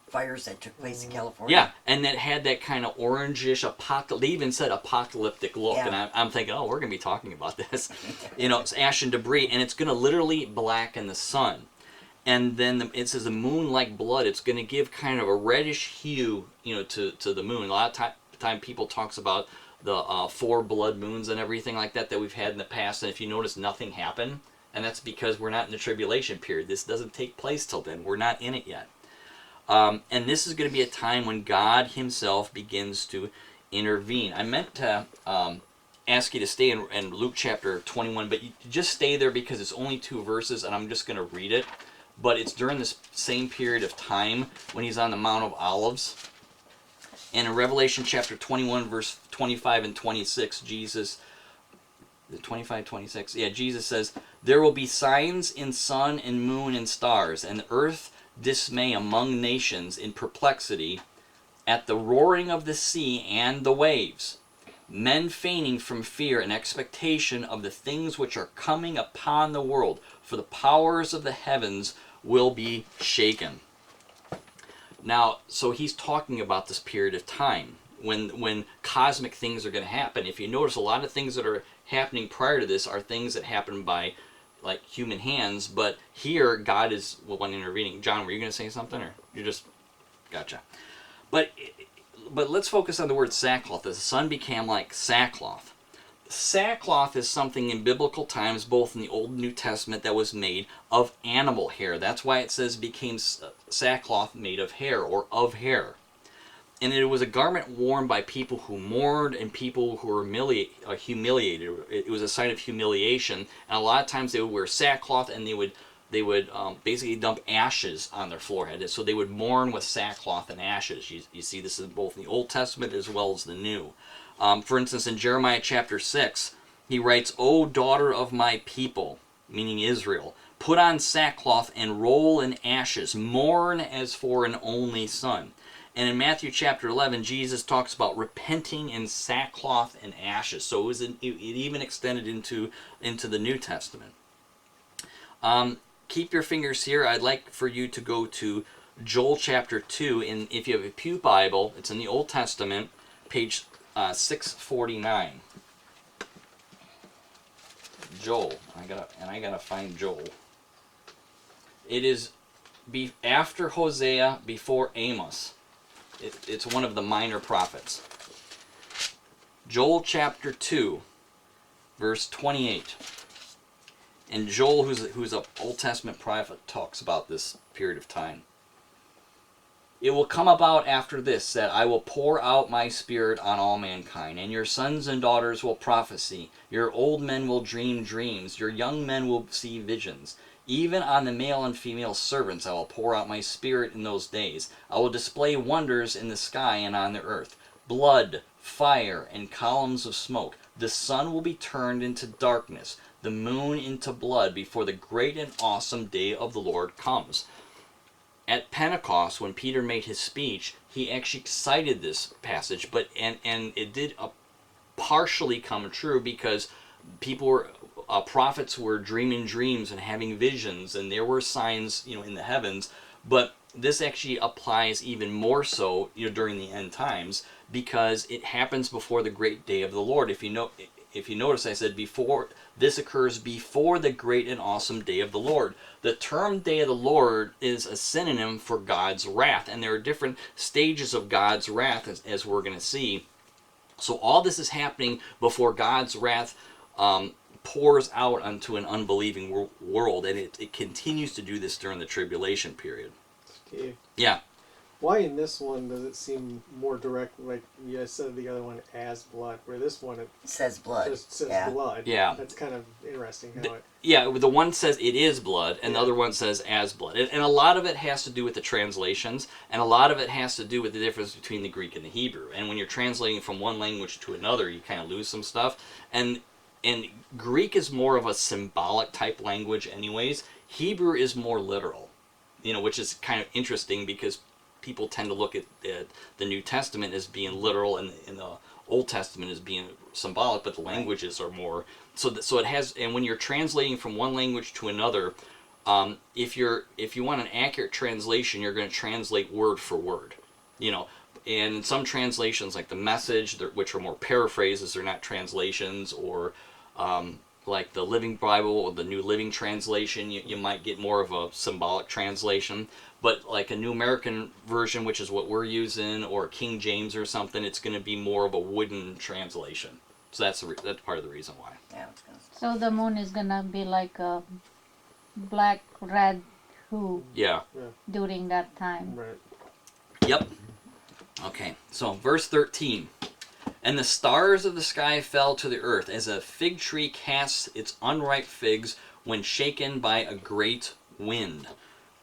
fires that took place in California. Yeah, and it had that kind of orangish they even said apocalyptic look, Yeah. and I'm thinking, oh, we're going to be talking about this. It's ash and debris, and it's going to literally blacken the sun. And then it says the moon like blood. It's going to give kind of a reddish hue, to the moon. A lot of time people talks about the 4 blood moons and everything like that we've had in the past. And if you notice, nothing happened, and that's because we're not in the tribulation period. This doesn't take place till then. We're not in it yet. And this is going to be a time when God Himself begins to intervene. I meant to ask you to stay in Luke chapter 21, but you just stay there because it's only 2 verses, and I'm just going to read it. But it's during this same period of time when He's on the Mount of Olives. And in Revelation chapter 21, verse 25 and 26, Jesus 25, 26, Jesus says, "There will be signs in sun and moon and stars, and the earth dismay among nations in perplexity at the roaring of the sea and the waves, men fainting from fear and expectation of the things which are coming upon the world, for the powers of the heavens will be shaken." Now, so he's talking about this period of time when cosmic things are going to happen. If you notice, a lot of things that are happening prior to this are things that happen by like human hands, but here God is the one intervening. John, were you going to say something, or you just gotcha? But let's focus on the word sackcloth. The sun became like sackcloth. Sackcloth is something in biblical times, both in the Old and New Testament, that was made of animal hair. That's why it says became sackcloth made of hair, or of hair. And it was a garment worn by people who mourned and people who were humiliated. It was a sign of humiliation. And a lot of times they would wear sackcloth, and they would basically dump ashes on their forehead. And so they would mourn with sackcloth and ashes. You see this in both in the Old Testament as well as the New. For instance, in Jeremiah chapter 6, he writes, "O daughter of my people," meaning Israel, "put on sackcloth and roll in ashes, mourn as for an only son." And in Matthew chapter 11, Jesus talks about repenting in sackcloth and ashes. So it even extended into the New Testament. Keep your fingers here. I'd like for you to go to Joel chapter 2. And if you have a Pew Bible, it's in the Old Testament, page 649. Joel. I gotta find Joel. It is after Hosea, before Amos. It's one of the minor prophets. Joel chapter 2, verse 28. And Joel, who's an Old Testament prophet, talks about this period of time. "It will come about after this that I will pour out my spirit on all mankind, and your sons and daughters will prophesy, your old men will dream dreams, your young men will see visions. Even on the male and female servants I will pour out my spirit in those days. I will display wonders in the sky and on the earth, blood, fire, and columns of smoke. The sun will be turned into darkness, the moon into blood, before the great and awesome day of the Lord comes." At Pentecost, when Peter made his speech, he actually cited this passage, but and it did partially come true, because prophets were dreaming dreams and having visions, and there were signs, in the heavens. But this actually applies even more so, during the end times, because it happens before the great day of the Lord. If you notice, I said before. This occurs before the great and awesome day of the Lord. The term day of the Lord is a synonym for God's wrath, and there are different stages of God's wrath, as we're going to see. So all this is happening before God's wrath pours out onto an unbelieving world, and it continues to do this during the tribulation period. Steve, Yeah. why in this one does it seem more direct, like you said the other one, as blood, where this one it says blood. just says Yeah. blood? Yeah. That's kind of interesting how it... Yeah, the one says it is blood, and the Yeah. other one says as blood. And a lot of it has to do with the translations, and a lot of it has to do with the difference between the Greek and the Hebrew. And when you're translating from one language to another, you kind of lose some stuff. And Greek is more of a symbolic type language anyways. Hebrew is more literal, which is kind of interesting, because people tend to look at the New Testament as being literal, and the Old Testament as being symbolic, but the languages are more... So it has... And when you're translating from one language to another, If you want an accurate translation, you're going to translate word for word, you know. And in some translations, like the Message, which are more paraphrases, they're not translations, or like the Living Bible or the New Living Translation, you might get more of a symbolic translation. But like a New American Version, which is what we're using, or King James or something, it's going to be more of a wooden translation. So that's part of the reason why. Yeah, I was gonna say. So the moon is gonna be like a black red hue Yeah. during that time. Right. Yep. Okay, so verse 13. And the stars of the sky fell to the earth, as a fig tree casts its unripe figs when shaken by a great wind.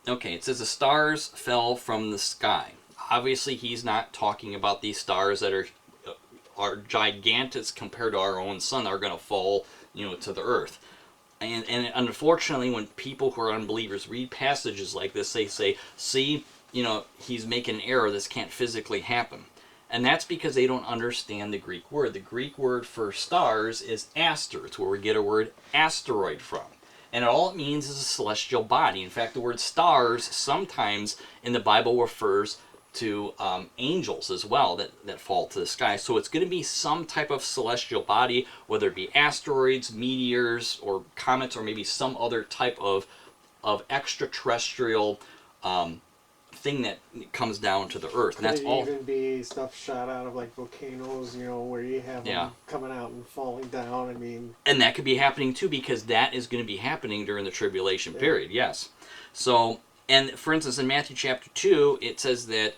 Okay, it says the stars fell from the sky. Obviously, he's not talking about these stars that are gigantic compared to our own sun, are going to fall, you know, to the earth. And unfortunately, when people who are unbelievers read passages like this, they say, see, you know, he's making an error. This can't physically happen. And that's because they don't understand the Greek word. The Greek word for stars is aster. It's where we get our word asteroid from. And all it means is a celestial body. In fact, the word stars sometimes in the Bible refers to angels as well that fall to the sky. So it's going to be some type of celestial body, whether it be asteroids, meteors, or comets, or maybe some other type of extraterrestrial thing that comes down to the earth. And Could that's it all. even be stuff shot out of like volcanoes, you know, where you have them coming out and falling down? I mean, And that could be happening too, because that is going to be happening during the tribulation period. Yes. So, and for instance, in Matthew chapter 2, it says that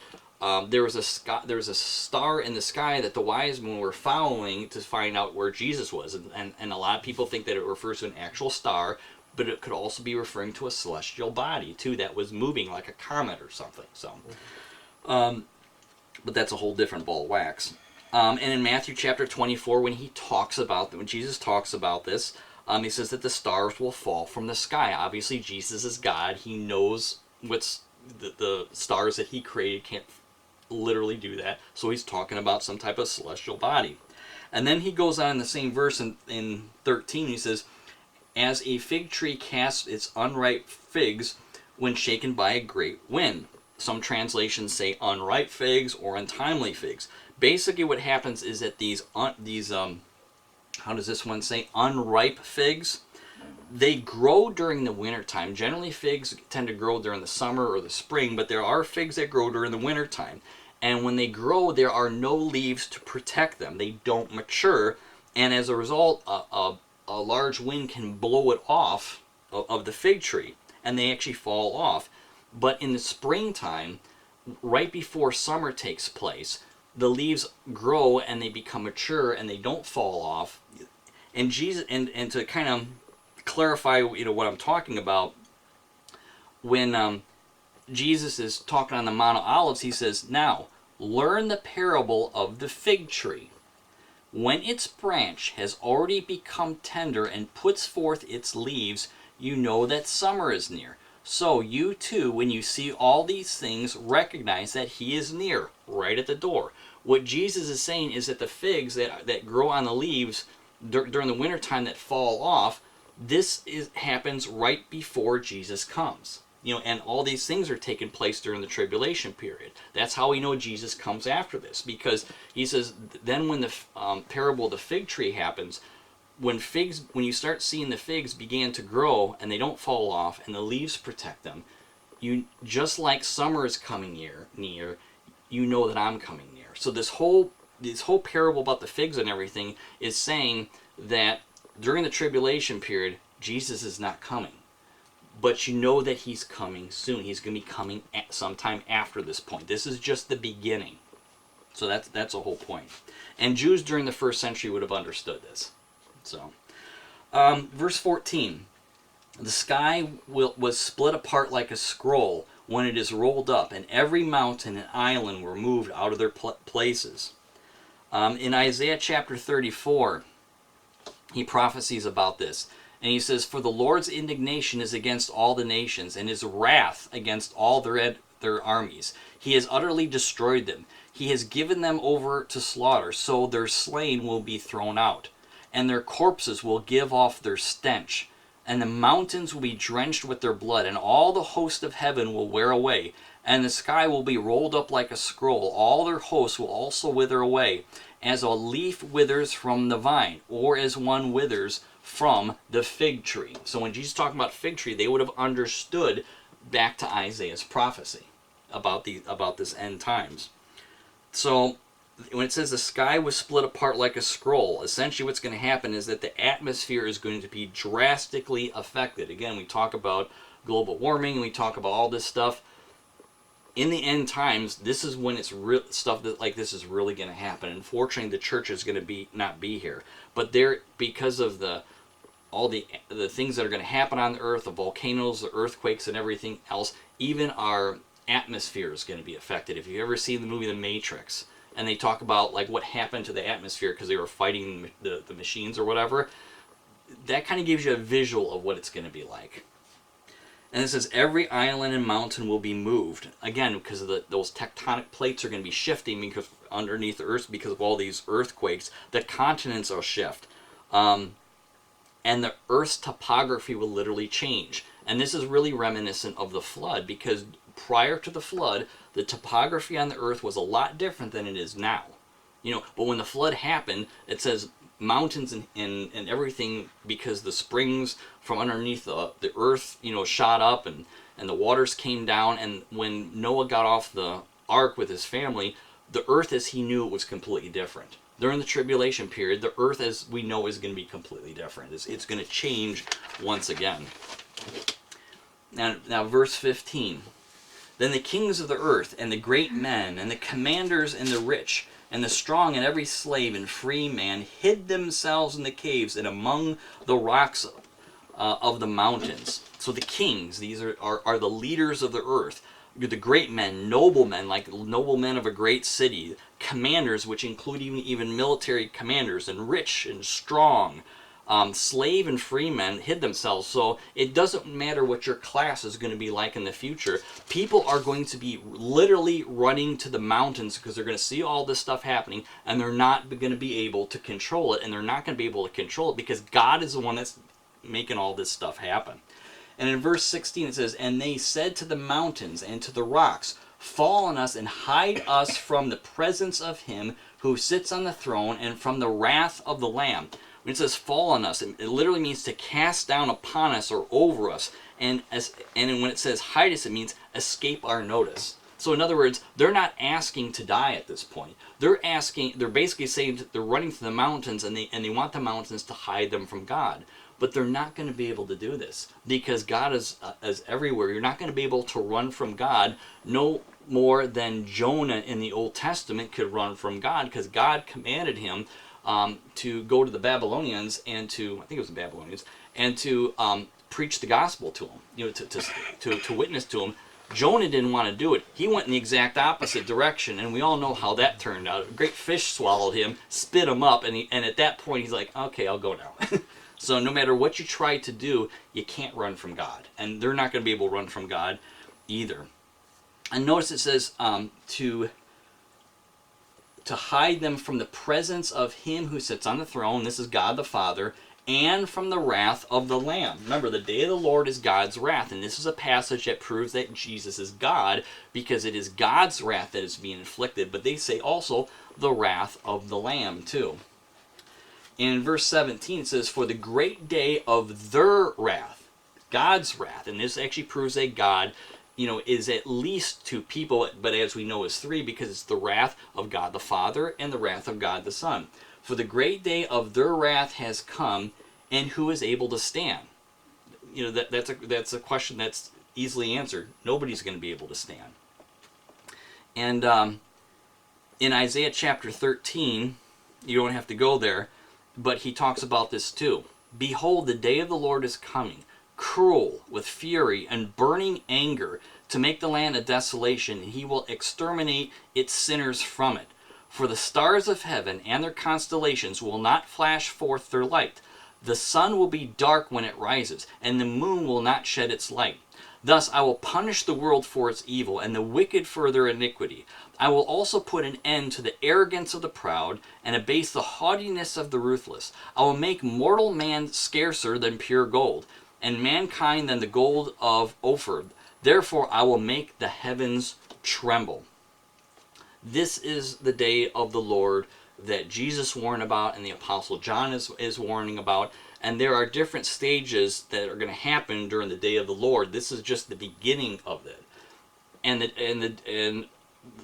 there was a star in the sky that the wise men were following to find out where Jesus was, and a lot of people think that it refers to an actual star, but it could also be referring to a celestial body too that was moving like a comet or something. So, but that's a whole different ball of wax. And in Matthew chapter 24, when Jesus talks about this, he says that the stars will fall from the sky. Obviously, Jesus is God. He knows what's the stars that he created can't literally do that. So he's talking about some type of celestial body. And then he goes on in the same verse in 13, he says, as a fig tree casts its unripe figs when shaken by a great wind. Some translations say unripe figs or untimely figs. Basically what happens is that these how does this one say, unripe figs, they grow during the wintertime. Generally figs tend to grow during the summer or the spring, but there are figs that grow during the wintertime. And when they grow, there are no leaves to protect them. They don't mature, and as a result, a large wind can blow it off of the fig tree, and they actually fall off. But in the springtime, right before summer takes place, the leaves grow and they become mature and they don't fall off. And Jesus, and to kind of clarify, you know, what I'm talking about, when Jesus is talking on the Mount of Olives, he says, now learn the parable of the fig tree. When its branch has already become tender and puts forth its leaves, you know that summer is near. So you too, when you see all these things, recognize that he is near, right at the door. What Jesus is saying is that the figs that grow on the leaves during the wintertime that fall off, happens right before Jesus comes. You know, and all these things are taking place during the tribulation period. That's how we know Jesus comes after this, because he says, then when the parable of the fig tree happens, when you start seeing the figs begin to grow and they don't fall off and the leaves protect them, just like summer is coming near, you know that I'm coming near. So this whole parable about the figs and everything is saying that during the tribulation period, Jesus is not coming. But you know that he's coming soon. He's going to be coming at sometime after this point. This is just the beginning. So that's a whole point. And Jews during the first century would have understood this. So, verse 14. The sky was split apart like a scroll when it is rolled up, and every mountain and island were moved out of their places. In Isaiah chapter 34, he prophesies about this. And he says, for the Lord's indignation is against all the nations, and his wrath against all their armies. He has utterly destroyed them. He has given them over to slaughter, so their slain will be thrown out, and their corpses will give off their stench. and the mountains will be drenched with their blood, and all the host of heaven will wear away, and the sky will be rolled up like a scroll. All their hosts will also wither away, as a leaf withers from the vine, or as one withers from the fig tree. So when Jesus talking about fig tree, they would have understood back to Isaiah's prophecy about this end times. So when it says the sky was split apart like a scroll, essentially what's going to happen is that the atmosphere is going to be drastically affected. Again, we talk about global warming, and we talk about all this stuff. In the end times, this is when it's real stuff that like this is really going to happen. Unfortunately, the church is going to not be here, but there, because of all the things that are going to happen on the earth, the volcanoes, the earthquakes, and everything else, even our atmosphere is going to be affected. If you've ever seen the movie The Matrix, and they talk about like what happened to the atmosphere because they were fighting the machines or whatever, that kind of gives you a visual of what it's going to be like. And it says every island and mountain will be moved. Again, because of those tectonic plates are going to be shifting because underneath the earth, because of all these earthquakes, the continents will shift. And the earth's topography will literally change. And this is really reminiscent of the flood, because prior to the flood, the topography on the earth was a lot different than it is now. But when the flood happened, it says mountains and everything, because the springs from underneath the earth, shot up and the waters came down. And when Noah got off the ark with his family, the earth as he knew it was completely different. During the tribulation period, the earth as we know is going to be completely different. It's going to change once again. Now verse 15. Then the kings of the earth, and the great men, and the commanders, and the rich, and the strong, and every slave and free man hid themselves in the caves and among the rocks of the mountains. So the kings, these are the leaders of the earth. The great men, noblemen, like noblemen of a great city, commanders, which include even military commanders, and rich and strong, slave and free men hid themselves. So it doesn't matter what your class is going to be like in the future. People are going to be literally running to the mountains because they're going to see all this stuff happening, and they're not going to be able to control it. And they're not going to be able to control it because God is the one that's making all this stuff happen. And in verse 16 it says, and they said to the mountains and to the rocks, fall on us and hide us from the presence of him who sits on the throne and from the wrath of the Lamb. When it says fall on us, it literally means to cast down upon us or over us. And when it says hide us, it means escape our notice. So in other words, they're not asking to die at this point. They're basically saying they're running to the mountains, and they want the mountains to hide them from God. But they're not going to be able to do this because God is everywhere. You're not going to be able to run from God no more than Jonah in the Old Testament could run from God, because God commanded him to go to the Babylonians and to, I think it was the Babylonians, and to preach the gospel to them, to witness to them. Jonah didn't want to do it. He went in the exact opposite direction, and we all know how that turned out. A great fish swallowed him, spit him up, and at that point he's like, okay, I'll go now. So no matter what you try to do, you can't run from God. And they're not going to be able to run from God either. And notice it says to hide them from the presence of him who sits on the throne, this is God the Father, and from the wrath of the Lamb. Remember, the day of the Lord is God's wrath. And this is a passage that proves that Jesus is God, because it is God's wrath that is being inflicted. But they say also the wrath of the Lamb too. In verse 17 it says, for the great day of their wrath, God's wrath, and this actually proves that God, is at least two people, but as we know is three, because it's the wrath of God the Father and the wrath of God the Son. For the great day of their wrath has come, and who is able to stand? That's a question that's easily answered. Nobody's going to be able to stand. And in Isaiah chapter 13, you don't have to go there, but he talks about this too. Behold, the day of the Lord is coming, cruel, with fury and burning anger, to make the land a desolation, and he will exterminate its sinners from it. For the stars of heaven and their constellations will not flash forth their light. The sun will be dark when it rises, and the moon will not shed its light. Thus I will punish the world for its evil, and the wicked for their iniquity. I will also put an end to the arrogance of the proud, and abase the haughtiness of the ruthless. I will make mortal man scarcer than pure gold, and mankind than the gold of Ophir. Therefore I will make the heavens tremble. This is the day of the Lord that Jesus warned about and the Apostle John is warning about. And there are different stages that are going to happen during the day of the Lord. This is just the beginning of it. And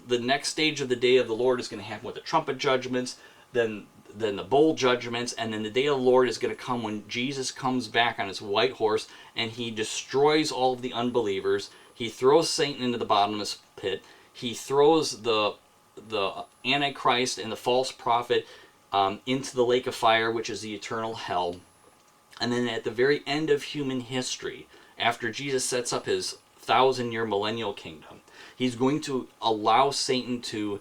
the next stage of the day of the Lord is going to happen with the trumpet judgments, then the bowl judgments, and then the day of the Lord is going to come when Jesus comes back on his white horse and he destroys all of the unbelievers. He throws Satan into the bottomless pit. He throws the Antichrist and the false prophet into the lake of fire, which is the eternal hell. And then at the very end of human history, after Jesus sets up his 1,000-year millennial kingdom, he's going to allow Satan to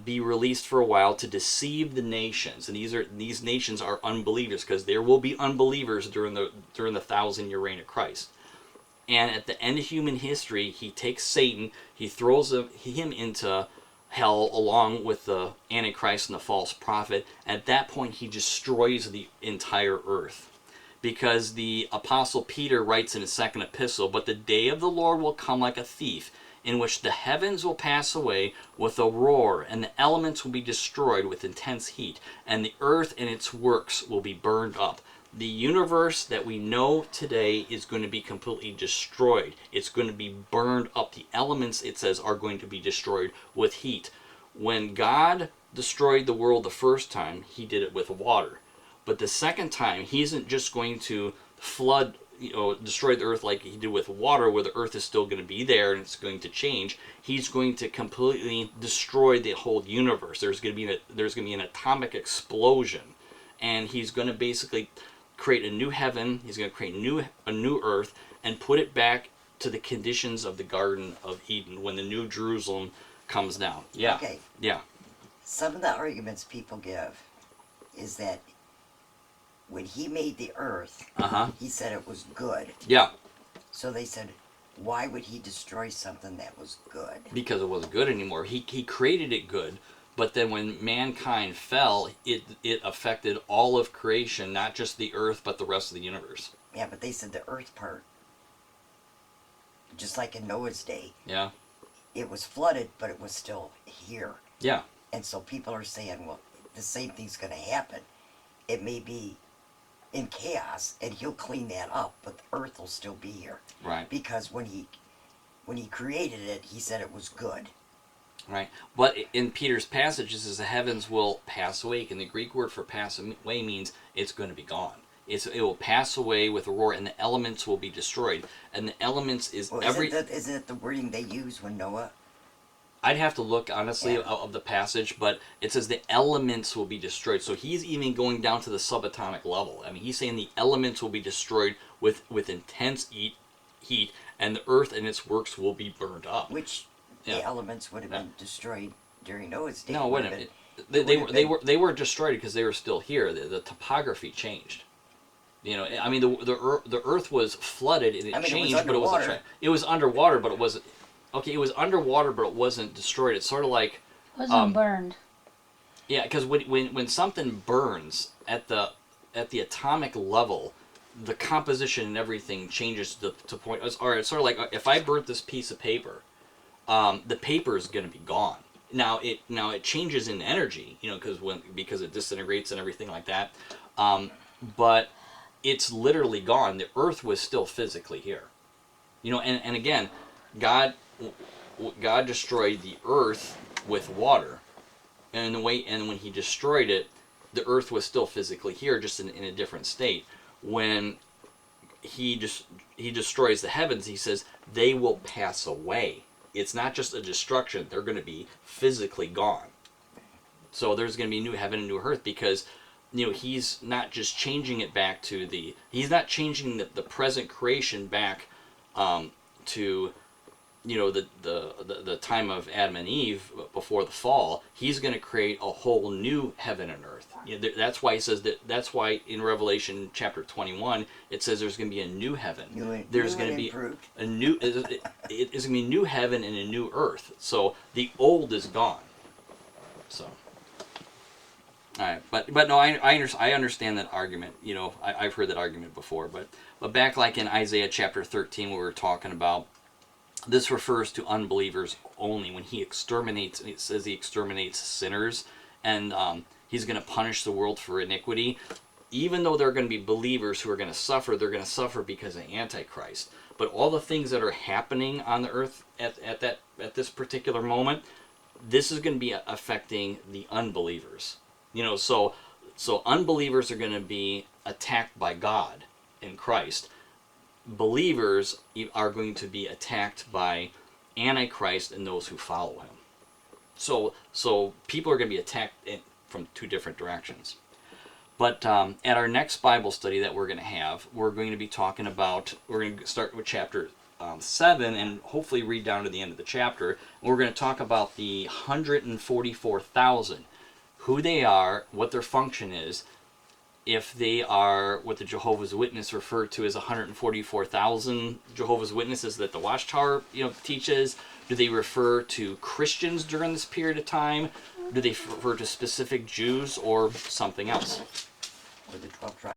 be released for a while to deceive the nations. And these nations are unbelievers, because there will be unbelievers during the 1,000-year reign of Christ. And at the end of human history, he takes Satan, he throws him into hell along with the Antichrist and the false prophet. At that point, he destroys the entire earth. Because the Apostle Peter writes in his second epistle, "But the day of the Lord will come like a thief, in which the heavens will pass away with a roar, and the elements will be destroyed with intense heat, and the earth and its works will be burned up." The universe that we know today is going to be completely destroyed. It's going to be burned up. The elements, it says, are going to be destroyed with heat. When God destroyed the world the first time, he did it with water. But the second time, he isn't just going to flood, destroy the earth like he did with water, where the earth is still going to be there and it's going to change. He's going to completely destroy the whole universe. There's going to be an atomic explosion, and he's going to basically create a new heaven. He's going to create a new earth and put it back to the conditions of the Garden of Eden when the New Jerusalem comes down. Yeah. Okay. Yeah. Some of the arguments people give is that when he made the earth, he said it was good. Yeah. So they said, why would he destroy something that was good? Because it wasn't good anymore. He created it good, but then when mankind fell, it affected all of creation, not just the earth, but the rest of the universe. Yeah, but they said the earth part, just like in Noah's day, Yeah. it was flooded, but it was still here. Yeah. And so people are saying, well, the same thing's going to happen. It may be in chaos, and he'll clean that up, but the earth will still be here. Right. Because when he created it, he said it was good. Right. But in Peter's passage, it says the heavens will pass away, and the Greek word for pass away means it's going to be gone. It will pass away with a roar, and the elements will be destroyed. And the elements is Well, isn't it the wording they use when Noah? I'd have to look, honestly, of the passage, but it says the elements will be destroyed. So he's even going down to the subatomic level. I mean, he's saying the elements will be destroyed with intense heat, and the earth and its works will be burned up. Which the elements would have been destroyed during Noah's day. No, wait a minute. They were destroyed because they were still here. The topography changed. I mean, the earth was flooded and it changed, but it wasn't. It was underwater, but it wasn't. Okay, it was underwater, but it wasn't destroyed. It's sort of like Wasn't burned. Yeah, because when something burns at the atomic level, the composition and everything changes to point. It's sort of like if I burnt this piece of paper, the paper is going to be gone. Now it changes in energy, because it disintegrates and everything like that. But it's literally gone. The earth was still physically here. And again, God destroyed the earth with water, and when he destroyed it, the earth was still physically here, just in a different state. When he destroys the heavens, he says they will pass away. It's not just a destruction; they're going to be physically gone. So there's going to be a new heaven and new earth, because he's not just changing it back to he's not changing the present creation back to the time of Adam and Eve before the fall. He's going to create a whole new heaven and earth. That's why he says that's why in Revelation chapter 21 it says there's going to be a new heaven. There's going to be a new. It's going to be a new heaven and a new earth. So the old is gone. So All right, but no, I understand that argument. You know, I've heard that argument before. But back like in Isaiah chapter 13, where we were talking about, this refers to unbelievers only. When he exterminates, it says he exterminates sinners, and he's going to punish the world for iniquity. Even though there are going to be believers who are going to suffer, they're going to suffer because of Antichrist. But all the things that are happening on the earth at this particular moment, this is going to be affecting the unbelievers. You know, so unbelievers are going to be attacked by God in Christ. Believers are going to be attacked by Antichrist and those who follow him. So people are going to be attacked from two different directions. But at our next Bible study that we're going to have, we're going to be talking about, we're going to start with chapter 7 and hopefully read down to the end of the chapter. And we're going to talk about the 144,000, who they are, what their function is, if they are what the Jehovah's Witness refer to as 144,000 Jehovah's Witnesses that the Watchtower teaches. Do they refer to Christians during this period of time? Do they refer to specific Jews or something else? Or the 12 tribes.